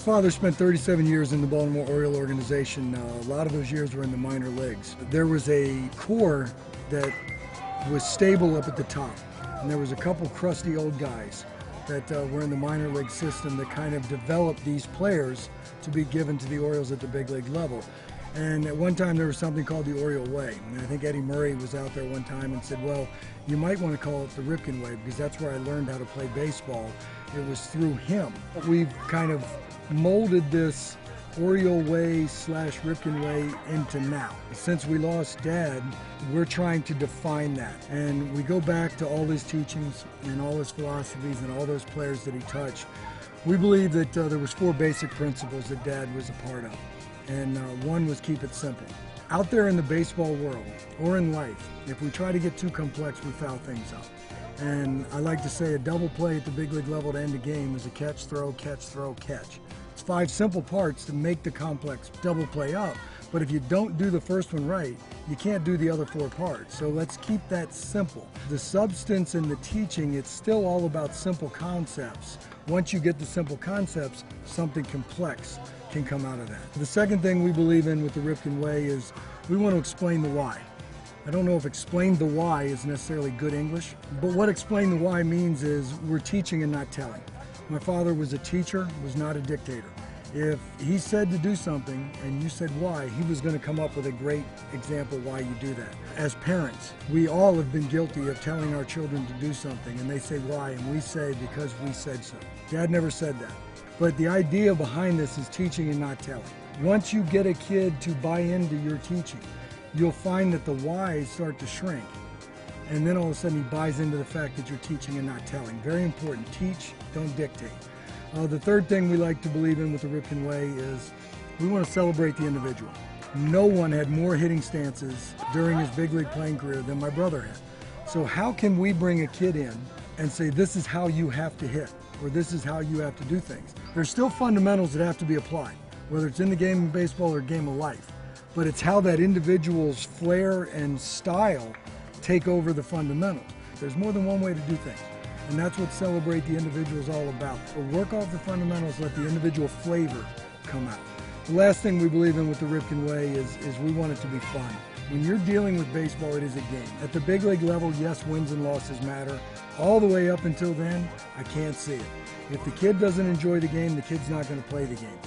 father spent 37 years in the Baltimore Oriole organization. A lot of those years were in the minor leagues. There was a core that was stable up at the top, and there was a couple crusty old guys that were in the minor league system that kind of developed these players to be given to the Orioles at the big league level. And at one time there was something called the Oriole Way. And I think Eddie Murray was out there one time and said, well, you might want to call it the Ripken Way because that's where I learned how to play baseball. It was through him. We've kind of molded this Oriole Way / Ripken Way into now. Since we lost Dad, we're trying to define that. And we go back to all his teachings and all his philosophies and all those players that he touched. We believe that there was 4 basic principles that Dad was a part of. And one was keep it simple. Out there in the baseball world, or in life, if we try to get too complex, we foul things up. And I like to say a double play at the big league level to end a game is a catch, throw, catch, throw, catch. It's 5 simple parts to make the complex double play up. But if you don't do the first one right, you can't do the other 4 parts. So let's keep that simple. The substance and the teaching, it's still all about simple concepts. Once you get the simple concepts, something complex can come out of that. The second thing we believe in with the Ripken Way is we want to explain the why. I don't know if explain the why is necessarily good English, but what explain the why means is we're teaching and not telling. My father was a teacher, was not a dictator. If he said to do something and you said why, he was going to come up with a great example why you do that. As parents, we all have been guilty of telling our children to do something and they say why and we say because we said so. Dad never said that. But the idea behind this is teaching and not telling. Once you get a kid to buy into your teaching, you'll find that the whys start to shrink. And then all of a sudden he buys into the fact that you're teaching and not telling. Very important, teach, don't dictate. The third thing we like to believe in with the Ripken Way is we want to celebrate the individual. No one had more hitting stances during his big league playing career than my brother had. So how can we bring a kid in and say this is how you have to hit or this is how you have to do things? There's still fundamentals that have to be applied, whether it's in the game of baseball or game of life. But it's how that individual's flair and style take over the fundamentals. There's more than one way to do things. And that's what Celebrate the Individual is all about. So work off the fundamentals, let the individual flavor come out. The last thing we believe in with the Ripken Way is we want it to be fun. When you're dealing with baseball, it is a game. At the big league level, yes, wins and losses matter. All the way up until then, I can't see it. If the kid doesn't enjoy the game, the kid's not going to play the game.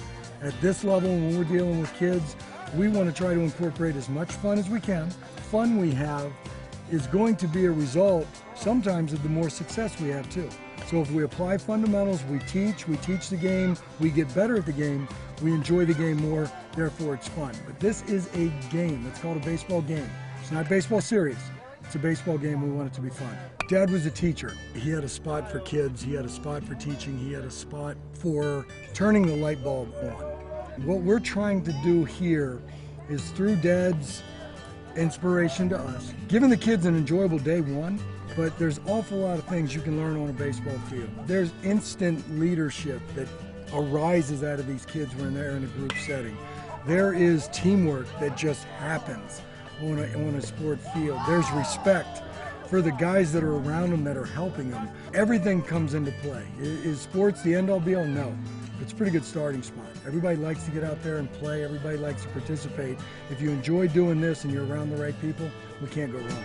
At this level, when we're dealing with kids, we want to try to incorporate as much fun as we can. Fun we have is going to be a result sometimes of the more success we have too. So if we apply fundamentals, we teach the game, we get better at the game, we enjoy the game more, therefore it's fun. But this is a game. It's called a baseball game. It's not baseball series. It's a baseball game. We want it to be fun. Dad was a teacher. He had a spot for kids. He had a spot for teaching. He had a spot for turning the light bulb on. What we're trying to do here is through Dad's inspiration to us, giving the kids an enjoyable day one, but there's an awful lot of things you can learn on a baseball field. There's instant leadership that arises out of these kids when they're in a group setting. There is teamwork that just happens on a sport field. There's respect for the guys that are around them that are helping them. Everything comes into play. Is sports the end all be all? No. It's a pretty good starting spot. Everybody likes to get out there and play. Everybody likes to participate. If you enjoy doing this and you're around the right people, we can't go wrong.